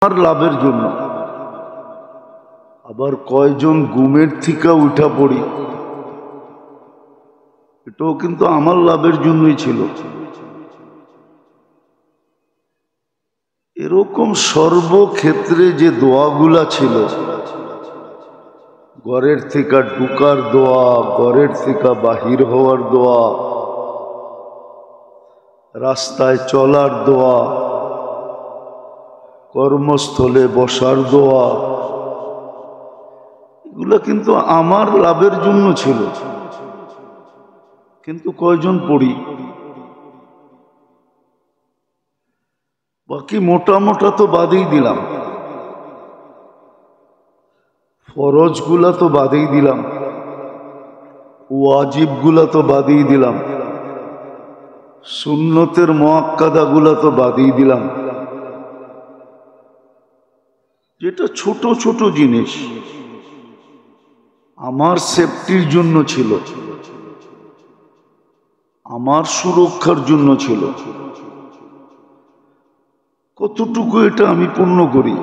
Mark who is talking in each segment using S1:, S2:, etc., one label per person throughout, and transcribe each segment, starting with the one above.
S1: আর লাভের জন্য। আবার কয়জন ঘুমের থেকে উঠা পড়ি, এটাও কিন্তু আমার লাভের জন্যই ছিল। এরকম সর্বক্ষেত্রে যে দোয়াগুলা ছিল, ঘরের থেকে ঢুকার দোয়া, ঘরের থেকে বাহির হওয়ার দোয়া, রাস্তায় চলার দোয়া, কর্মস্থলে বসার দোয়া, এগুলা কিন্তু আমার লাভের জন্য ছিল। কিন্তু কয়জন পড়ি? বাকি মোটা মোটা তো বাদেই দিলাম, ফরজগুলা তো বাদেই দিলাম, ওয়াজিবগুলা তো বাদেই দিলাম, সুন্নতের মুআক্কাদাগুলা তো বাদেই দিলাম। যেটা ছোট ছোট জিনিস আমার সেফটির জন্য ছিল, আমার সুরক্ষার জন্য ছিল, কতটুকু এটা আমি পূর্ণ করি।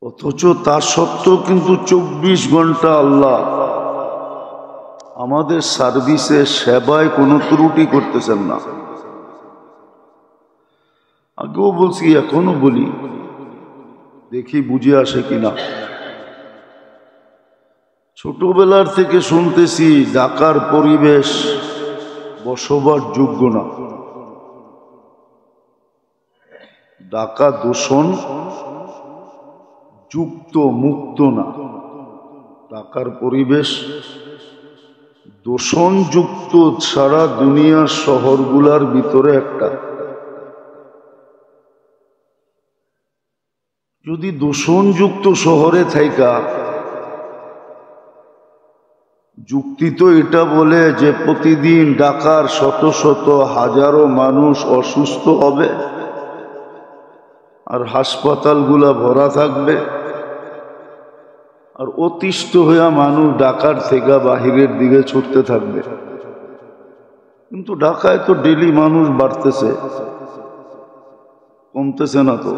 S1: অথচ তা সত্ত্বেও কিন্তু 24 ঘন্টা আল্লাহ আমাদের সার্ভিসে সেবায় কোনো ত্রুটি করতেছেন না। আগেও বলছি, এখনো বলি, দেখি বুঝে আসে কিনা। ছোটবেলার থেকে শুনতেছি ঢাকার পরিবেশ বসবাস যোগ্য না, ঢাকা দূষণ যুক্ত মুক্ত না, ঢাকার পরিবেশ দূষণযুক্ত সারা দুনিয়ার শহরগুলার ভিতরে একটা। যদি দূষণযুক্ত শহরে থাইকা, যুক্তি তো এটা বলে যে প্রতিদিন ঢাকার শত শত হাজারো মানুষ অসুস্থ হবে আর হাসপাতালগুলা ভরা থাকবে, আর অতিষ্ঠ হইয়া মানুষ ঢাকার থেকে বাহিরের দিকে ছুটতে থাকবে। কিন্তু ঢাকায় তো ডেলি মানুষ বাড়তেছে, কমতেছে না তো।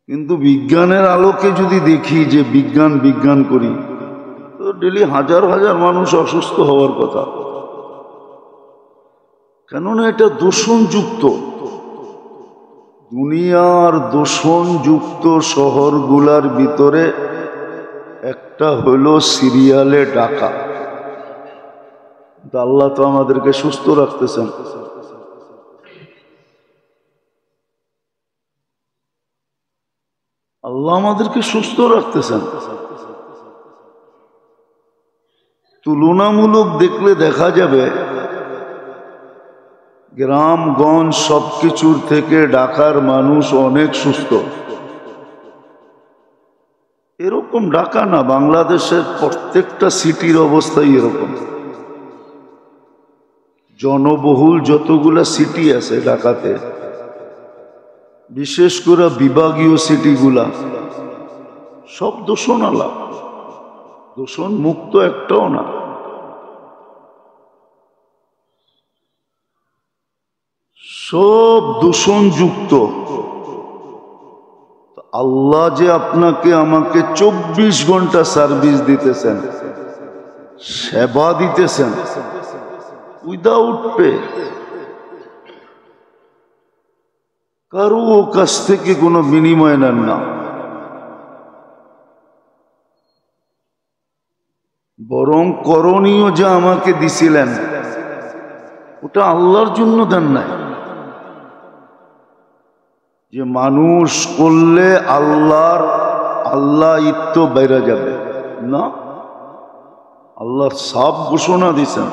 S1: কিন্তু বিজ্ঞানের আলোকে যদি দেখি যে বিজ্ঞান বিজ্ঞান করি, তো ডেলি হাজার হাজার মানুষ অসুস্থ হওয়ার কথা। কেননা এটা দূষণযুক্ত। দুনিয়ার দূষণযুক্ত শহরগুলার ভিতরে একটা হলো সিরিয়ালে ঢাকা। আল্লাহ তো আমাদেরকে সুস্থ রাখতেছেন। আল্লাহ আমাদেরকে সুস্থ রাখতেছেন। তুলনামূলক দেখলে দেখা যাবে গ্রামগঞ্জ সবকিছুর থেকে ঢাকার মানুষ অনেক সুস্থ। এরকম ঢাকা না, বাংলাদেশের প্রত্যেকটা সিটির অবস্থাই এরকম। জনবহুল যতগুলা সিটি আছে ঢাকাতে, বিশেষ করে বিভাগীয় সিটিগুলা, সব দূষণ আলা, দূষণ মুক্ত একটাও না। সব দূষণযুক্ত। আল্লাহ যে আপনাকে আমাকে 24 ঘন্টা সার্ভিস দিতেছেন, সেবা দিতেছেন, উইদাউট পে, কারো কাছ থেকে কোনো বিনিময় নেন না, বরং করণীয় যা আমাকে দিছিলেন ওটা আল্লাহর জন্য দেন নাই। যে মানুষ করলে আল্লাহ ইত্য বাইরে যাবে না, আল্লাহর সাফ ঘোষণা দিছেন,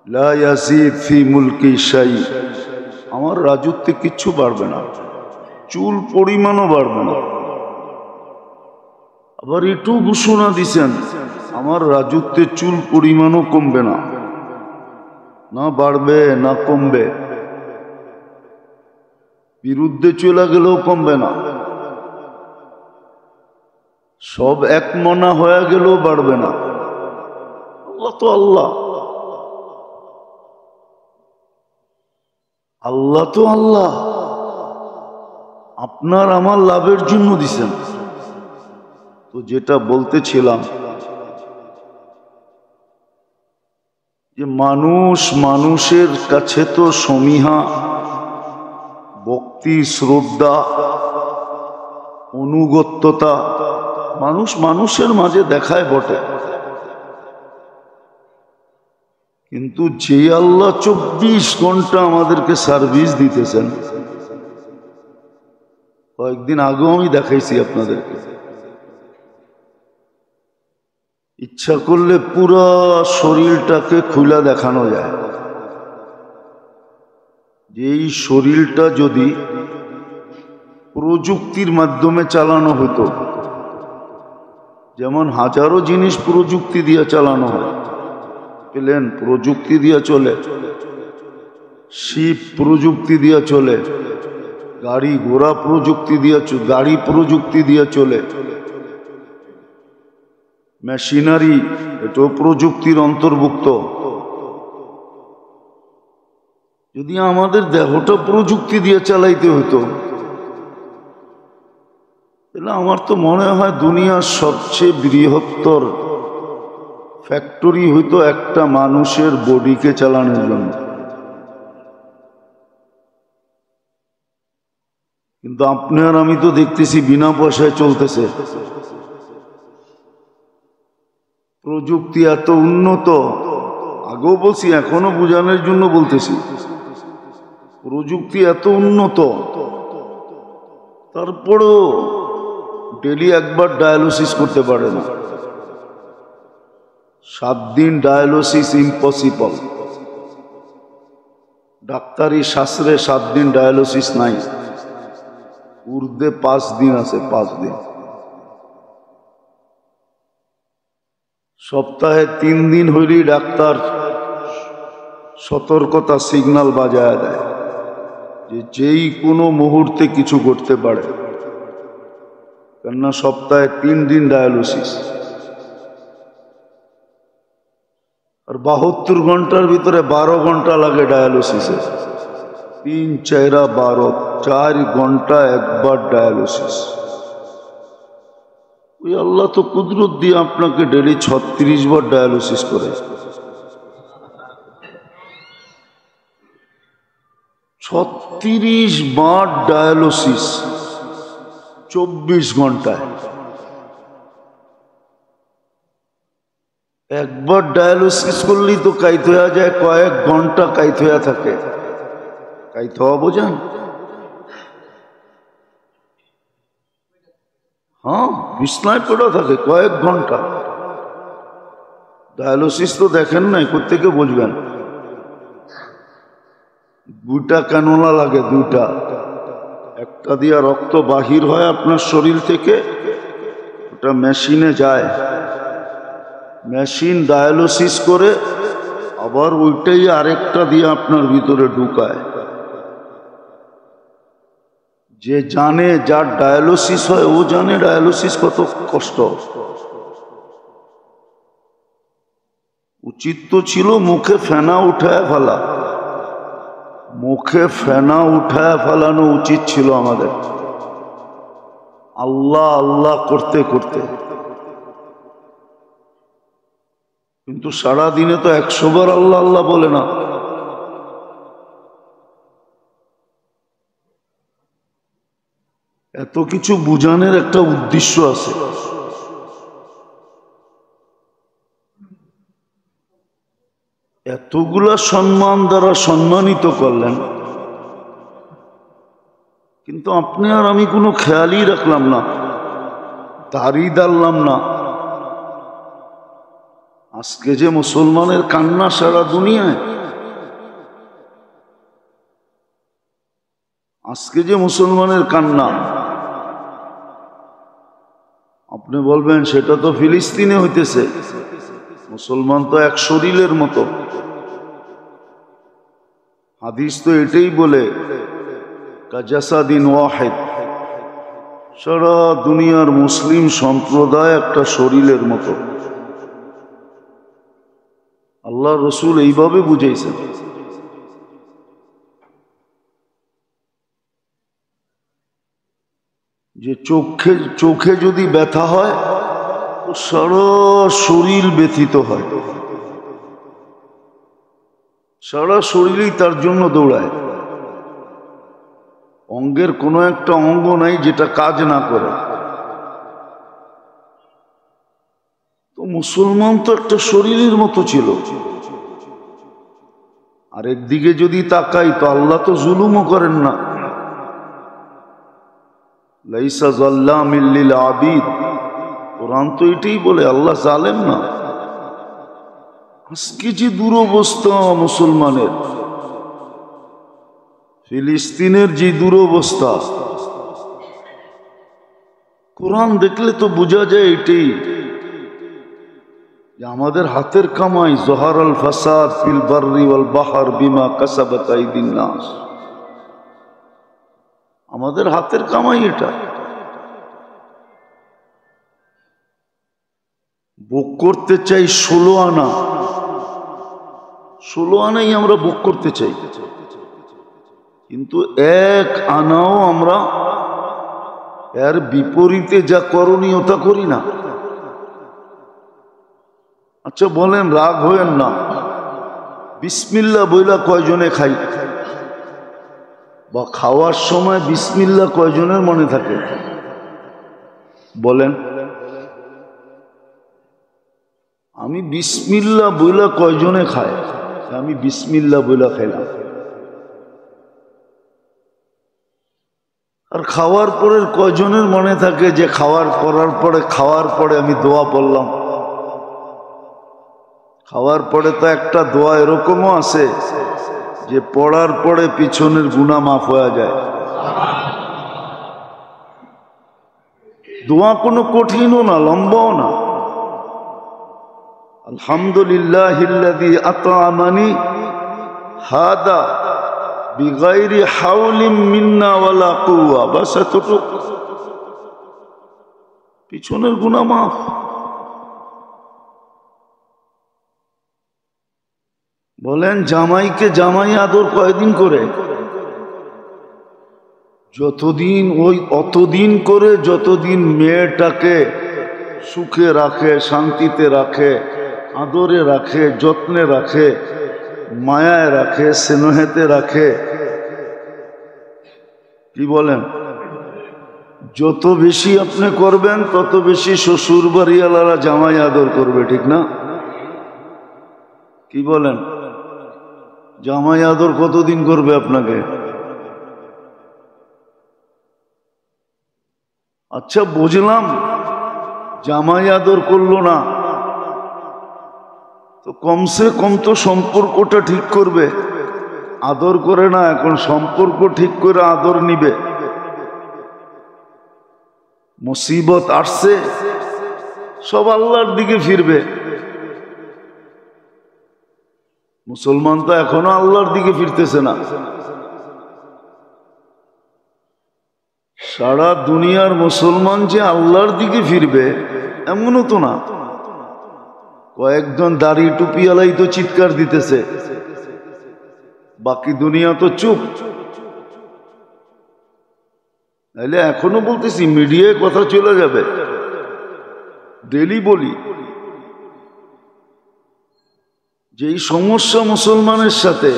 S1: লা ইয়াজিদ ফি মুলকি শাই, আমার রাজত্বে কিচ্ছু বাড়বে না, চুল পরিমাণও বাড়বে না। আবার এটাও ঘোষণা দিছেন, আমার রাজত্বে চুল পরিমাণও কমবে না, না বাড়বে না কমবে, বিরুদ্ধে চলে গেলেও কমবে না, সব এক মনা হয়ে গেলেও বাড়বে না। আল্লাহ তো আল্লাহ, আল্লাহ তো আল্লাহ, আপনার আমার লাভের জন্য দিছেন। তো যেটা বলতেছিলাম যে মানুষ মানুষের কাছে তো সমীহা, ভক্তি, শ্রদ্ধা, অনুগত্যতা মানুষ মানুষের মাঝে দেখায় বটে, কিন্তু যে আল্লাহ 24 ঘন্টা আমাদেরকে সার্ভিস দিতেছেন, কয়েকদিন আগেও আমি দেখাইছি আপনাদেরকে, ইচ্ছা করলে পুরা শরীরটাকে খুলে দেখানো যায়। যে এই শরীরটা যদি প্রযুক্তির মাধ্যমে চালানো হতো, যেমন হাজারো জিনিস প্রযুক্তি দিয়ে চালানো হয়, প্লেন প্রযুক্তি দিয়ে চলে, শিপ প্রযুক্তি দিয়ে চলে, গাড়ি ঘোড়া প্রযুক্তি দিয়ে গাড়ি প্রযুক্তি দিয়ে চলে, মেশিনারি এটাও প্রযুক্তির অন্তর্ভুক্ত। যদি আমাদের দেহটা প্রযুক্তি দিয়ে চালাইতে হতো, তাহলে আমার তো মনে হয় দুনিয়ার সবচেয়ে বৃহত্তর ফ্যাক্টরি হইতো একটা মানুষের বডিকে চালানোর জন্য। কিন্তু আপনি আর আমি তো দেখতেছি বিনা পয়সায় চলতেছে। প্রযুক্তি এত উন্নত, আগেও বলছি এখনো বোঝানোর জন্য বলতেছি, প্রযুক্তি এত উন্নত, তারপরও ডেলি একবার ডায়ালিসিস করতে পারে না। 7 দিন ডায়ালিসিস ইম্পসিবল। ডাক্তারি শাস্ত্রে 7 দিন ডায়ালিসিস নাই, ঊর্ধ্বে 5 দিন আছে, 5 দিন। সপ্তাহে 3 দিন হইলেই ডাক্তার সতর্কতা সিগন্যাল বাজায় দেয় যে যেই কোনো মুহূর্তে কিছু করতে পারে, কেননা সপ্তাহে 3 দিন ডায়ালিসিস। আর 72 ঘন্টার ভিতরে 12 ঘন্টা লাগে ডায়ালিসিসে। 3, 4, 12, 4 ঘন্টা একবার ডায়ালিসিস। ওই আল্লাহ তো কুদরত দিয়ে আপনাকে ডেলি 36 বার ডায়ালিসিস করে। 36 বার ডায়ালিসিস 24 ঘন্টায়। একবার ডায়ালিসিস করলেই তো কাইত হয়ে যায়, কয়েক ঘন্টা কাইত হয়ে থাকে। কাইত হওয়া বোঝেন? হ্যাঁ, বিছনায় পড়ে থাকে কয়েক ঘন্টা। ডায়ালিসিস তো দেখেন নাই, কোত্থেকে বুঝবেন? 2টা ক্যানোলা লাগে, 2টা। একটা দিয়া রক্ত বাহির হয় আপনার শরীর থেকে, ওটা মেশিনে যায়, মেশিন ডায়ালিসিস করে, আবার ওইটাই আরেকটা দিয়ে আপনার ভিতরে ঢুকায়। যে জানে, যার ডায়ালিসিস হয় ও জানে ডায়ালিসিস কত কষ্ট। উচিত তো ছিল মুখে ফেনা উঠায় ফেলা, মুখে ফেনা উঠায় ফেলানো উচিত ছিল আমাদের, আল্লাহ আল্লাহ করতে করতে। কিন্তু সারা দিনে তো 100 বার আল্লাহ আল্লাহ বলে না। এত কিছু বুঝানোর একটা উদ্দেশ্য আছে। এতগুলা সম্মান দ্বারা সম্মানিত করলেন, কিন্তু আপনি আর আমি কোনো খেয়ালই রাখলাম না, দাড়ি দাঁড়লাম না। আজকে যে মুসলমানের কান্না সারা দুনিয়ায়, আজকে যে মুসলমানের কান্না, আপনি বলবেন সেটা তো ফিলিস্তিনে হইতেছে। মুসলমান তো এক শরীরের মতো। হাদিস তো এটাই বলে, কাজাসাদিন ওয়াহিদ, সারা দুনিয়ার মুসলিম সম্প্রদায় একটা শরীরের মতো। আল্লাহ রসুল এইভাবে বুঝাইছেন। যে চোখে যদি ব্যথা হয় তো সারা শরীর ব্যথিত হয়, সারা শরীরই তার জন্য দৌড়ায়। অঙ্গের কোনো একটা অঙ্গ নাই যেটা কাজ না করে। তো মুসলমান তো একটা শরীরের মতো ছিল। আর একদিকে যদি তাকাই তো আল্লাহ তো জুলুমও করেন না। লাইসা যাল্লামিল লিল আবিদ, কোরআন তো এটাই বলে, আল্লাহ জালেম না। আজকে যে দুরবস্থা মুসলমানের, ফিলিস্তিনের যে দুরবস্থা, কোরআন দেখলে তো বোঝা যায় এটাই যে আমাদের হাতের কামাই। জহারাল ফাসাদ ফিল বাররি ওয়াল বাহর বিমা কাসাবাত আইদিন নাস, আমাদের হাতের কামাই এটা। ভোগ করতে চাই 16 আনা, 16 আনাই আমরা ভোগ করতে চাই, কিন্তু 1 আনাও আমরা এর বিপরীতে যা করণীয় তা করি না। আচ্ছা বলেন, রাগ হয়েন না, বিসমিল্লাহ বইলা কয়জনে খাই? বা খাওয়ার সময় বিসমিল্লাহ কয়জনের মনে থাকে? বলেন, আমি বিসমিল্লাহ বইলা কয়জনে খায়? আমি বিসমিল্লাহ বইলা খাইলাম। আর খাওয়ার পরে কয়জনের মনে থাকে যে খাওয়ার পরে আমি দোয়া পড়লাম? খাওয়ার পরে তো একটা দোয়া এরকমও আছে যে পড়ার পরে পিছনের গুনাহ মাফ হয়ে যায়। দোয়া কোনো কঠিনও না, লম্বাও না। আলহামদুলিল্লাহিল্লাযী আত'আমানি হাদা বিগাইরি হাওলিম মিন্না ওয়ালা কুওয়া, বাস এতটুকু, পিছনের গুনাহ মাফ। বলেন, জামাইকে জামাই আদর কয়দিন করে? যতদিন, ওই অতদিন করে যতদিন মেয়েটাকে সুখে রাখে, শান্তিতে রাখে, আদরে রাখে, যত্নে রাখে, মায়ায় রাখে, স্নেহেতে রাখে। কি বলেন? যত বেশি আপনি করবেন তত বেশি শ্বশুর বাড়িওয়ালারা জামাই আদর করবে, ঠিক না? কি বলেন? জামাই আদর কতদিন করবে আপনাকে? আচ্ছা বুঝলাম, জামাই আদর করলো না তো কমসে কম তো সম্পর্কটা ঠিক করবে। আদর করে না, এখন সম্পর্ক ঠিক করে আদর নিবে। মুসিবত আসছে, সব আল্লাহর দিকে ফিরবে। মুসলমান তো এখনো আল্লাহর দিকে ফিরতেছে না। সারা দুনিয়ার মুসলমান যে আল্লাহর দিকে ফিরবে এমনও তো না। কয়েকজন দাড়ি টুপিওয়ালাই তো চিৎকার দিতেছে, বাকি দুনিয়া তো চুপ। তাহলে এখনো বলতেছি, মিডিয়ায় কথা চলে যাবে, ডেলি বলি যে এই সমস্যা মুসলমানের সাথে,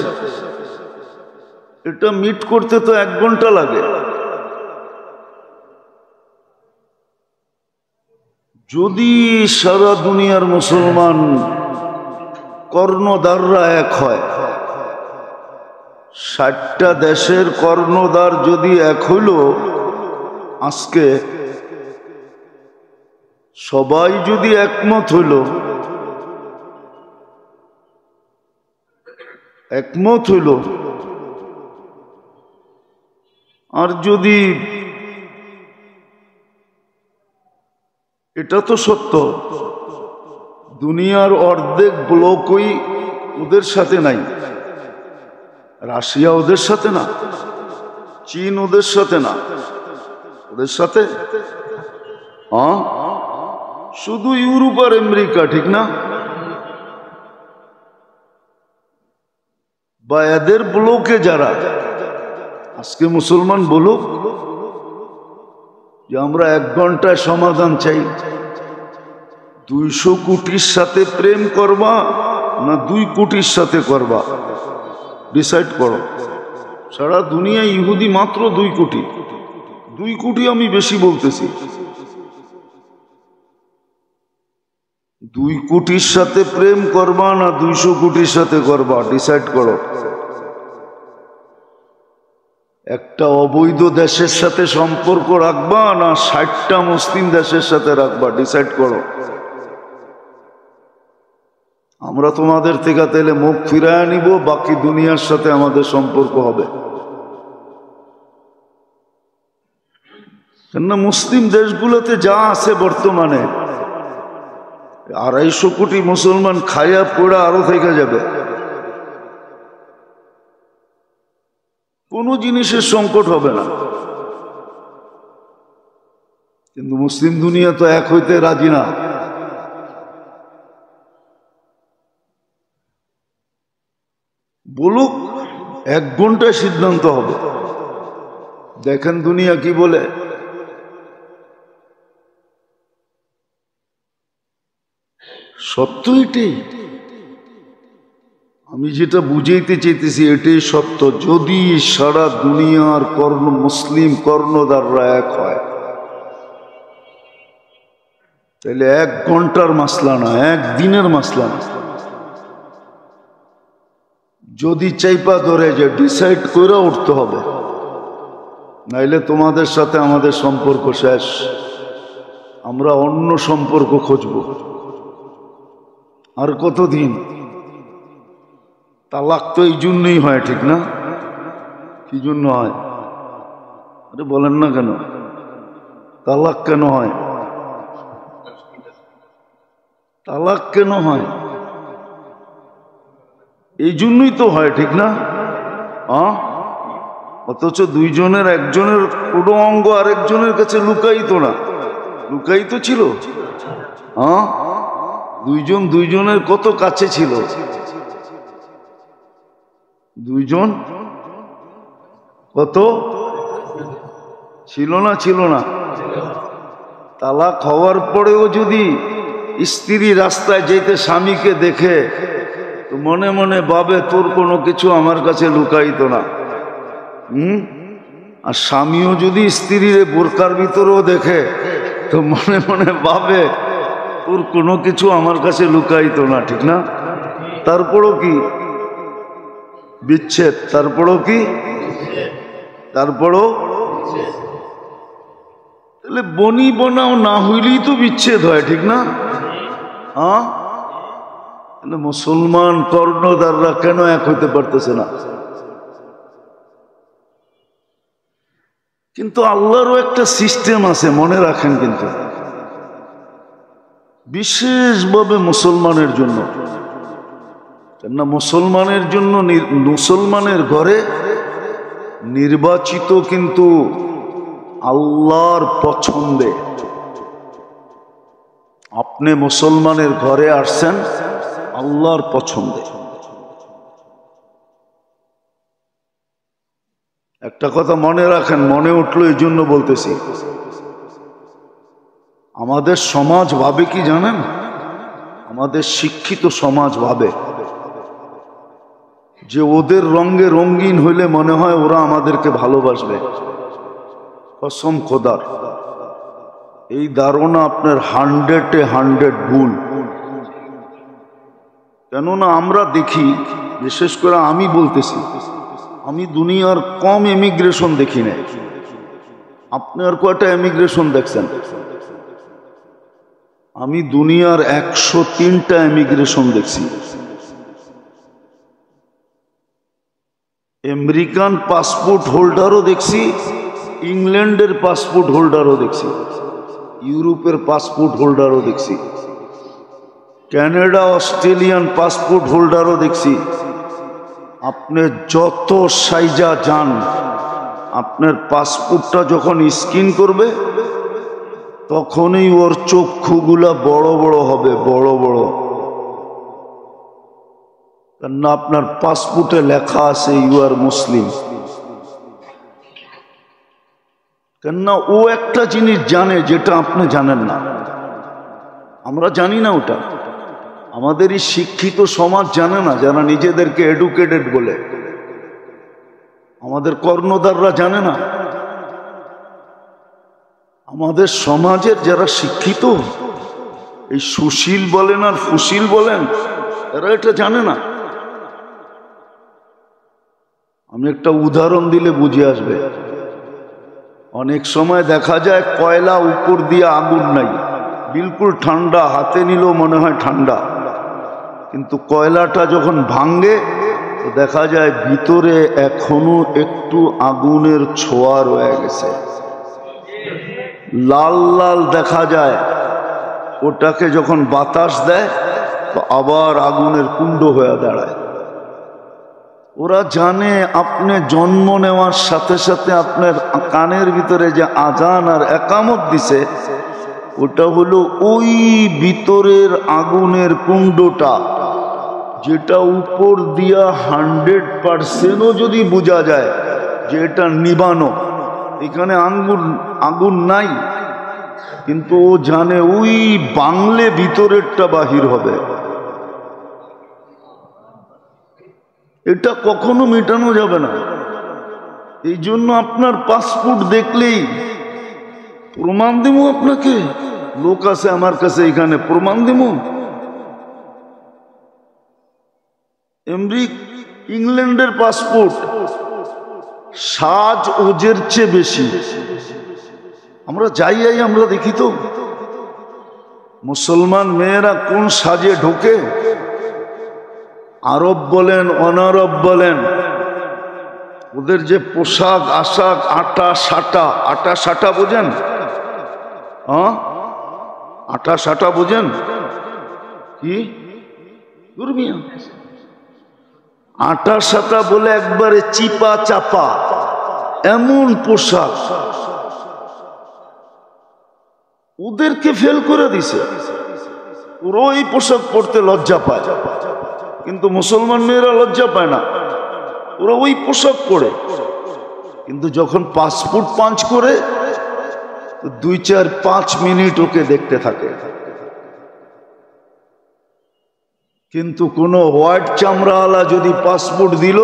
S1: এটা মিট করতে তো 1 ঘন্টা লাগে। যদি সারা দুনিয়ার মুসলমান কর্ণধাররা এক হয়, 60টা দেশের কর্ণধার যদি এক হইল, আজকে সবাই যদি একমত হইল, আর যদি, এটা তো সত্য, দুনিয়ার অর্ধেক ব্লকই ওদের সাথে নাই। রাশিয়া ওদের সাথে না, চীন ওদের সাথে না, ওদের সাথে শুধু ইউরোপ আর আমেরিকা, ঠিক না? বা এদের ব্লকে যারা, আজকে মুসলমান বলুক, যে আমরা 1 ঘন্টায় সমাধান চাই। 200 কোটির সাথে প্রেম করবা না 2 কোটির সাথে করবা, ডিসাইড করো। সারা দুনিয়ায় ইহুদি মাত্র 2 কোটি। 2 কোটি আমি বেশি বলতেছি। 2 কোটির সাথে প্রেম করবা না 200 কোটির সাথে করবা, ডিসাইড করো। একটা অবৈধ দেশের সাথে সম্পর্ক রাখবা না 60টা মুসলিম দেশের সাথে রাখবা, ডিসাইড করো। আমরা তোমাদের থেকে তাহলে মুখ ফিরায় নিব, বাকি দুনিয়ার সাথে আমাদের সম্পর্ক হবে। কেননা মুসলিম দেশগুলোতে যা আছে বর্তমানে 250 কোটি মুসলমান খাইয়া পড়া আরো থেকে যাবে। কোনো জিনিসের সংকট হবে না। কিন্তু মুসলিম দুনিয়া তো এক হইতে রাজি না। বলুক, 1 ঘন্টায় সিদ্ধান্ত হবে। দেখেন দুনিয়া কি বলে। সত্য এটাই, আমি যেটা বুঝাইতে চাইতেছি এটাই সত্য। যদি সারা দুনিয়ার মুসলিম কর্ণধাররা এক হয়, তাহলে 1 ঘন্টার মাসলা না, 1 দিনের মাসলা না। যদি চাইপা ধরে যে ডিসাইড করে উঠতে হবে, নাইলে তোমাদের সাথে আমাদের সম্পর্ক শেষ, আমরা অন্য সম্পর্ক খুঁজব। আর কতদিন? তালাক তো এই জন্যই হয়, ঠিক না? কি জন্য হয়? আরে বলেন না কেন? তালাক কেন হয়? তালাক কেন হয়? এই জন্যই তো হয়, ঠিক না? অথচ 2 জনের 1 জনের কোনো অঙ্গ আরেকজনের কাছে লুকাইত না, লুকাইত ছিল। 2 জন 2 জনের কত কাছে ছিল। 2 জন কত ছিল না? ছিল না? তালাক হওয়ার পরেও যদি স্ত্রী রাস্তায় যেতে স্বামীকে দেখে তো মনে মনে ভাবে তোর কোনো কিছু আমার কাছে লুকাইত না। আর স্বামীও যদি স্ত্রীর বোরকার ভিতরেও দেখে তো মনে মনে ভাবে তোর কোনো কিছু আমার কাছে লুকাইত না, ঠিক না? তারপরও কি বিচ্ছেদ? তারপরও কি? তারপরও তাহলে বনি বনাও না হইলেই তো বিচ্ছেদ হয়, ঠিক না? তাহলে মুসলমান কর্ণধাররা কেন এক হইতে পারতেছে না? কিন্তু আল্লাহরও একটা সিস্টেম আছে, মনে রাখেন। কিন্তু বিশেষভাবে মুসলমানের জন্য, কেননা মুসলমানের জন্য মুসলমানের ঘরে নির্বাচিত কিন্তু আল্লাহর পছন্দে। আপনি মুসলমানের ঘরে আসছেন আল্লাহর পছন্দে। একটা কথা মনে রাখেন, মনে উঠলো এই জন্য বলতেছি। আমাদের সমাজ ভাবে কি জানেন? আমাদের শিক্ষিত সমাজ ভাবে যে ওদের রঙে রঙিন হইলে মনে হয় ওরা আমাদেরকে ভালোবাসবে। কসম খোদার, এই ধারণা আপনার 100-এ 100 ভুল। কেননা আমরা দেখি, বিশেষ করে আমি বলতেছি, আমি দুনিয়ার কম ইমিগ্রেশন দেখি না। আপনি আর কয়টা ইমিগ্রেশন দেখছেন? আমি দুনিয়ার 103টা ইমিগ্রেশন দেখছি। আমেরিকান পাসপোর্ট হোল্ডারও দেখছি, ইংল্যান্ডের পাসপোর্ট হোল্ডারও দেখছি, ইউরোপের পাসপোর্ট হোল্ডারও দেখছি, কানাডা অস্ট্রেলিয়ান পাসপোর্ট হোল্ডারও দেখছি। আপনি যত সাইজা যান, আপনার পাসপোর্টটা যখন স্ক্যান করবে তখনই ওর চক্ষুগুলা বড় বড় হবে, বড় বড়। কেননা আপনার পাসপোর্টে লেখা আছে ইউ আর মুসলিম। কেননা ও একটা জিনিস জানে যেটা আপনি জানেন না, আমরা জানি না ওটা। আমাদের এই শিক্ষিত সমাজ জানে না, যারা নিজেদেরকে এডুকেটেড বলে। আমাদের কর্ণধাররা জানে না। আমাদের সমাজের যারা শিক্ষিত, এই সুশীল বলেন আর ফুশীল বলেন, এরা এটা জানে না। আমি একটা উদাহরণ দিলে বুঝে আসবে। অনেক সময় দেখা যায় কয়লা উপর দিয়ে আগুন নাই, বিলকুল ঠান্ডা, হাতে নিলেও মনে হয় ঠান্ডা, কিন্তু কয়লাটা যখন ভাঙে তো দেখা যায় ভিতরে এখনো একটু আগুনের ছোঁয়া রয়ে গেছে, লাল লাল দেখা যায়। ওটাকে যখন বাতাস দেয় তো আবার আগুনের কুণ্ড হয়ে দাঁড়ায়। ওরা জানে আপনি জন্ম নেওয়ার সাথে সাথে আপনার কানের ভিতরে যে আজান আর একামত দিছে, ওটা হলো ওই ভিতরের আগুনের কুণ্ডটা, যেটা উপর দিয়া 100%ও যদি বোঝা যায় যে এটা নিবানো, এখানে আগুন নাই, কিন্তু ও জানে ওই বাংলে ভিতরেরটা বাহির হবে। এটা কখনো মেটানো যাবে না। এই জন্য আপনার পাসপোর্ট দেখলেই প্রমাণ দেবো আপনাকে, লোক আছে আমার কাছে, এখানে প্রমাণ দেবো। ইংল্যান্ডের পাসপোর্ট সাজ ওজের চেয়ে বেশি। আমরা যাই আমরা দেখি তো মুসলমান মেয়েরা কোন সাজে ঢোকে। আরব বলেন অনারব বলেন, ওদের যে পোশাক আশাক, আটা সাটা, আটা সাটা বোঝেন? আটা সাটা বোঝেন কি? দুর্মিয়া আটা সাটা বলে একবারে চিপা চাপা এমন পোশাক, ওদেরকে ফেল করে দিছে। ওরা এই পোশাক পরতে লজ্জা পায়, কিন্তু মুসলমান মেয়েরা লজ্জা পায় না, ওরা ওই পোশাক পরে। কিন্তু যখন পাসপোর্ট পাঞ্চ করে 2-4-5 মিনিট ওকে দেখতে থাকে। কিন্তু কোনো হোয়াইট চামড়াওয়ালা যদি পাসপোর্ট দিল,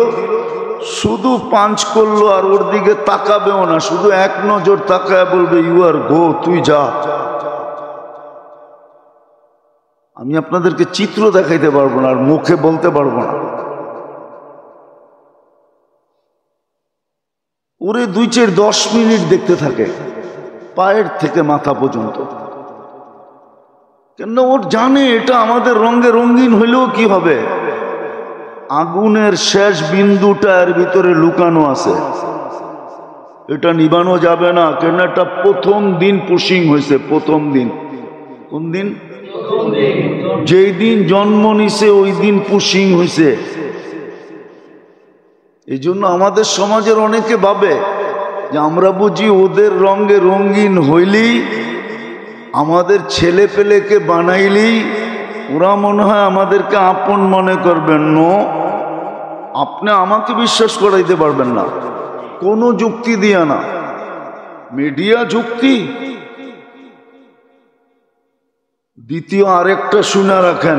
S1: শুধু পাঞ্চ করলো আর ওর দিকে তাকাবেও না, শুধু এক নজর তাকায় বলবে ইউ আর গো, তুই যা। আমি আপনাদেরকে চিত্র দেখাইতে পারবো না আর মুখে বলতে পারবো না। ওরে 2-4-10 মিনিট দেখতে থাকে, পায়ের থেকে মাথা পর্যন্ত। কেন ওর জানে এটা আমাদের রঙে রঙিন হইলেও কি হবে, আগুনের শেষ বিন্দুটা এর ভিতরে লুকানো আছে, এটা নিবানো যাবে না। কেন এটা প্রথম দিন পুশিং হয়েছে, প্রথম দিন। কোন দিন? যেই দিন জন্ম নিছে ওই দিন পুশিং হয়েছে। এই জন্য আমাদের সমাজের অনেকে ভাবে যে আমরা বুঝি ওদের রঙে রঙিন হইলেই, আমাদের ছেলে পেলেকে বানাইলেই ওরা মনে হয় আমাদেরকে আপন মনে করবেন। নো, আপনি আমাকে বিশ্বাস করাইতে পারবেন না কোনো যুক্তি দিয়া না, মিডিয়া যুক্তি। দ্বিতীয় আরেকটা শুনে রাখেন,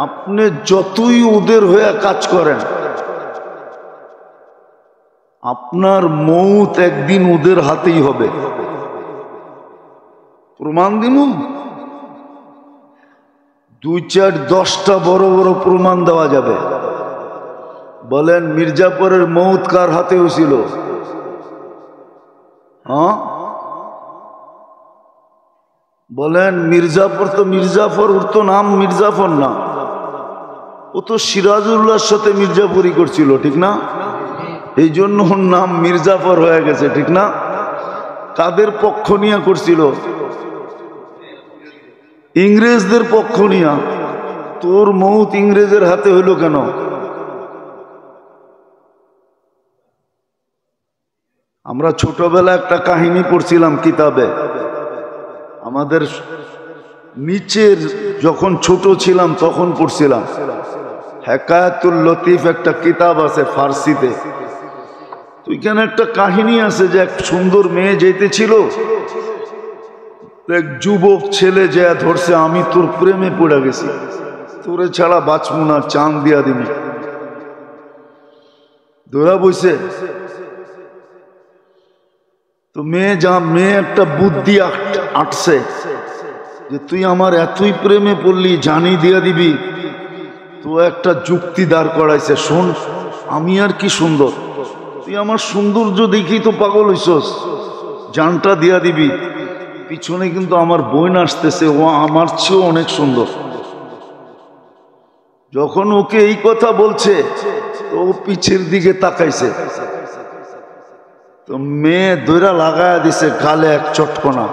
S1: আপনি যতই ওদের হয়ে কাজ করেন, আপনার মৌত একদিন ওদের হাতেই হবে। প্রমাণ দিমু 2-4-10টা বড় বড় প্রমাণ দেওয়া যাবে। বলেন মির্জাপুরের মৌত কার হাতে হয়েছিল? বলেন মির্জাপুর তো মির্জাফর, ওর তো নাম মির্জাফর না, ও তো সিরাজউল্লাহর সাথে মির্জাপুরি করছিল, ঠিক না? এই জন্য ওর নাম মির্জাফর হয়ে গেছে, ঠিক না? কাদের পক্ষ নিয়ে করছিল? ইংরেজদের পক্ষ নিয়া। তোর মৌত ইংরেজের হাতে হইল কেন? আমরা ছোটবেলা একটা কাহিনী পড়ছিলাম কিতাবে, আমাদের নিচের যখন ছোট ছিলাম তখন পড়ছিলাম। হেকায়াতুল লতিফ একটা কিতাব আছে ফার্সিতে, ওইখানে একটা কাহিনী আছে যে এক সুন্দর মেয়ে যেতেছিল, এক যুবক ছেলে যে ধরছে, আমি তোর প্রেমে পড়ে গেছি, তোরে ছাড়া বাঁচবো না, চাঁদ দিয়া দিবি। ধরা বইছে তো মেয়ে একটা বুদ্ধি আটছে যে তুই আমার এতই প্রেমে পড়লি, জানি দিয়া দিবি। তো একটা যুক্তি দাঁড় করাইছে, শোন আমি আর কি সুন্দর, তুই আমার সৌন্দর্য দেখি তো পাগল হইছস, জানটা দিয়া দিবি। পিছনে কিন্তু আমার বোন আসতেছে, ও আমার চেয়েও অনেক সুন্দর। যখন ওকে এই কথা বলছে ও পিছের দিকে তাকাইছে, তো মেয়ে দৈরা লাগায়া দিছে গালে এক চটকনা,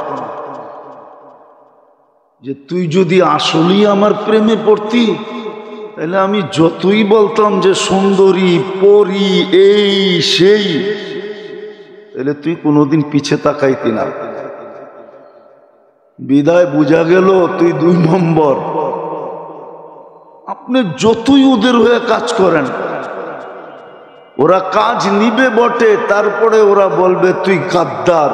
S1: যে তুই যদি আসলেই আমার প্রেমে পড়তি তাহলে আমি যতই বলতাম যে সুন্দরী পরী এই সেই, তাহলে তুই কোনোদিন পিছে তাকাইতি না। বিদায় বুঝা গেল তুই 2 নম্বর। আপনি যতই ওদের হয়ে কাজ করেন, ওরা কাজ নিবে বটে, তারপরে ওরা বলবে তুই গাদ্দার।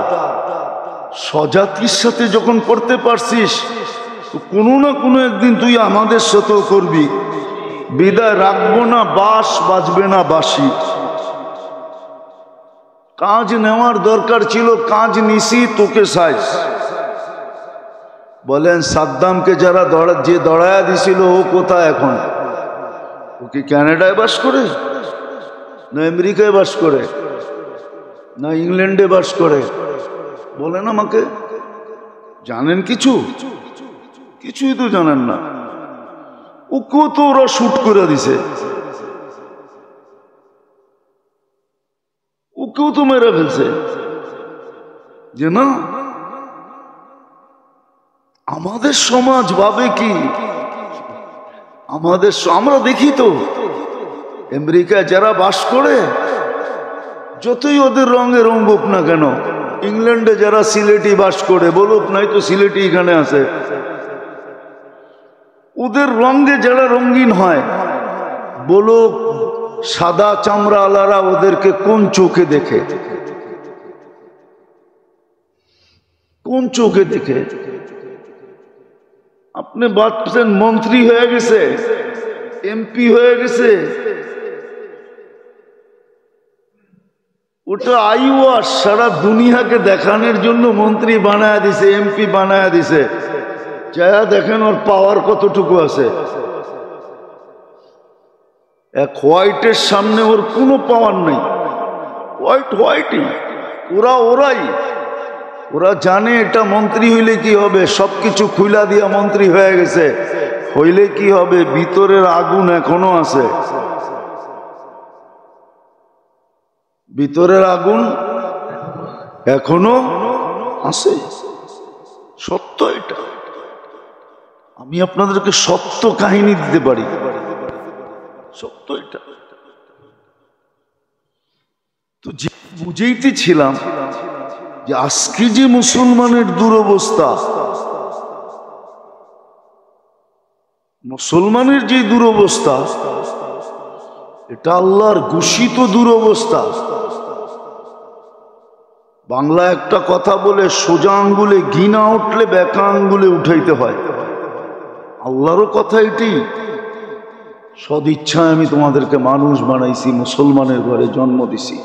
S1: স্বজাতির সাথে যখন করতে পারছিস তো কোনো না কোনো একদিন তুই আমাদের সাথেও করবি। বিদায় রাখবো না বাঁশ, বাজবে না বাঁশি। কাজ নেওয়ার দরকার ছিল, কাজ নিছি, তোকে সাইজ। বলেন সাদ্দামকে যারা যে দড়ায়া দিছিল ও কোথায় এখন? ও কি কানাডায় বাস করে, না আমেরিকায় বাস করে, না ইংল্যান্ডে বাস করে? বলেন আমাকে, জানেন কিছু? কিছুই তো জানেন না। ওকেও তো ওরা শুট করে দিছে, ওকেও তো মেরে ফেলছে। যে না, আমাদের সমাজ ভাবে কি, আমরা দেখি তো আমেরিকায় যারা বাস করে, যতই ওদের রঙে রঙুক না কেন, ইংল্যান্ডে যারা সিলেটি বাস করে বলুক, নাই তো সিলেটি এখানে আছে, ওদের রঙে যারা রঙিন হয় বলুক, সাদা চামড়া আলারা ওদেরকে কোন চোখে দেখে, কোন চোখে দেখে? আপনি ভাবছেন মন্ত্রী হয়ে গেছে, এমপি হয়ে গেছে, ওটা আইওয়াস সারা দুনিয়াকে দেখানোর জন্য মন্ত্রী বানায় দিছে, এমপি বানায় দিছে। যা দেখেন ওর পাওয়ার কতটুকু আছে। এক হোয়াইটের সামনে ওর কোনো পাওয়ার নেই। হোয়াইটই ওরা জানে এটা মন্ত্রী হইলে কি হবে, সবকিছু খুইলা দিয়া মন্ত্রী হয়ে গেছে, হইলে কি হবে, ভিতরের আগুন এখনো আছে, ভিতরের আগুন এখনো আছে। সত্য এটা, আমি আপনাদেরকে সত্য কাহিনী দিতে পারি, সত্য এটা। তো বুঝেইতেছিলাম যে আজকে যে মুসলমানের দুরবস্থা, মুসলমানের যে দুরবস্থা, এটা আল্লাহর ঘোষিত দুরবস্থা। বাংলা একটা কথা বলে, সোজা আঙ্গুলে ঘি না উঠলে বেঁকা আঙ্গুলে উঠাইতে হয়। আল্লাহরও কথা এটি। সদিচ্ছায় আমি তোমাদেরকে মানুষ বানাইছি, মুসলমানের ঘরে জন্ম দিছি।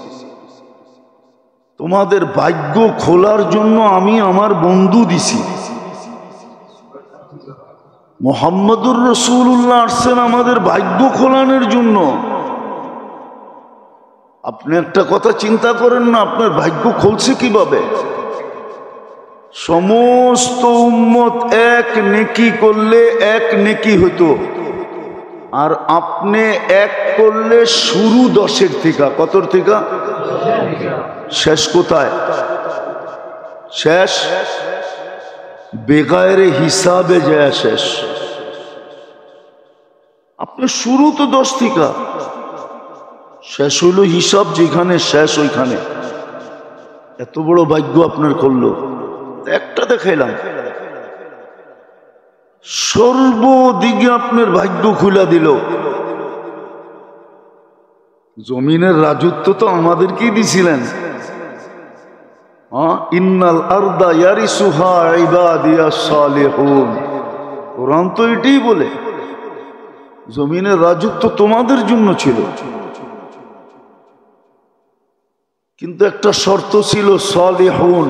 S1: তোমাদের ভাগ্য খোলার জন্য আমি আমার বন্ধু দিছি। মুহাম্মদুর রাসূলুল্লাহ আসছেন আমাদের ভাগ্য খোলানোর জন্য। আপনি একটা কথা চিন্তা করেন না, আপনার ভাগ্য খুলছে কিভাবে? সমস্ত উম্মত এক নেকি করলে এক নেকি হতো, আর আপনি এক করলে শুরু 10-এর থেকে। কতর থেকে? শেষ কোথায়? শেষ বেগায়ের হিসাবে যায় শেষ। আপনি শুরু তো 10 থেকে, শেষ হইল হিসাব যেখানে শেষ ওইখানে। এত বড় ভাগ্য আপনার করলো। একটা দেখাইলাম, সর্বদিকে আপনার ভাগ্য খুলে দিল। জমিনের রাজত্ব তো আমাদেরকেই দিছিলেন। ইন্নাল আরদা ইয়ারিসুহা ইবাদিয়াস সালিহুন, কোরআন তো এটাই বলে জমিনের রাজত্ব তোমাদের জন্য ছিল, কিন্তু একটা শর্ত ছিল সালিহুন,